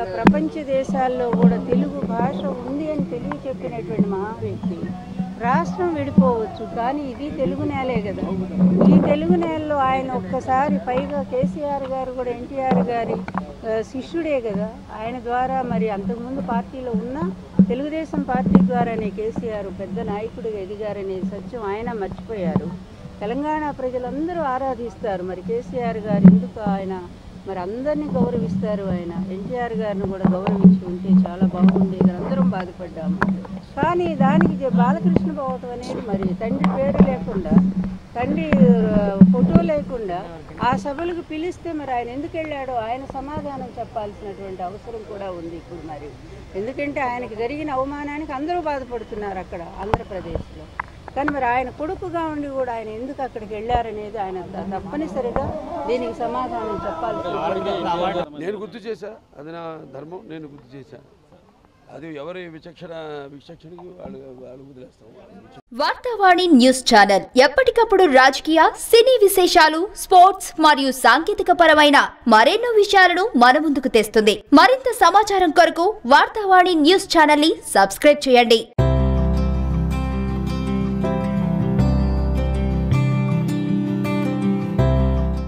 ప్రపంచ దేశాల్లో కూడా తెలుగు భాష ఉంది అని తెలియచెప్పినటువంటి మహా వ్యక్తి. రాష్ట్రం విడిపోవచ్చు కానీ ఇది తెలుగు నేలే కదా. ఈ తెలుగు నేలలో ఆయన ఒక్కసారి పైగా కేసీఆర్ గారు కూడా ఎన్టీఆర్ గారి శిష్యుడే కదా. ఆయన ద్వారా మరి అంతకుముందు పార్టీలో ఉన్న తెలుగుదేశం పార్టీ ద్వారానే కేసీఆర్ పెద్ద నాయకుడిగా ఎదిగారనే సత్యం ఆయన మర్చిపోయారు. తెలంగాణ ప్రజలందరూ ఆరాధిస్తారు. మరి కేసీఆర్ గారు ఎందుకు ఆయన మరి అందరినీ గౌరవిస్తారు. ఆయన ఎన్టీఆర్ గారిని కూడా గౌరవించి ఉంటే చాలా బాగుండేది. అందరం బాధపడ్డాము. కానీ దానికి బాలకృష్ణ పోవటం అనేది మరి తండ్రి పేరు లేకుండా, తండ్రి ఫోటో లేకుండా ఆ సభలకు పిలిస్తే మరి ఆయన ఎందుకు వెళ్ళాడో ఆయన సమాధానం చెప్పాల్సినటువంటి అవసరం కూడా ఉంది ఇప్పుడు. మరి ఎందుకంటే ఆయనకి జరిగిన అవమానానికి అందరూ బాధపడుతున్నారు అక్కడ ఆంధ్రప్రదేశ్లో. కానీ మరి ఆయన కొడుకుగా ఉండి కూడా ఆయన ఎందుకు అక్కడికి వెళ్ళారనేది ఆయన తప్పనిసరిగా దీనికి సమాధానం చెప్పాల్సి. నేను గుర్తు చేశా, అది నా ధర్మం, నేను గుర్తు చేశా. అది ఎవరి విచక్షణకి వాళ్ళు వదిలేస్తాం. వార్తావాణి న్యూస్ ఛానల్ ఎప్పటికప్పుడు రాజకీయ, సినీ విశేషాలు, స్పోర్ట్స్ మరియు సాంకేతిక పరమైన మరెన్నో విషయాలను మన ముందుకు తెస్తుంది. మరింత సమాచారం కొరకు వార్తావాణి న్యూస్ ఛానల్ ని సబ్స్క్రైబ్ చేయండి.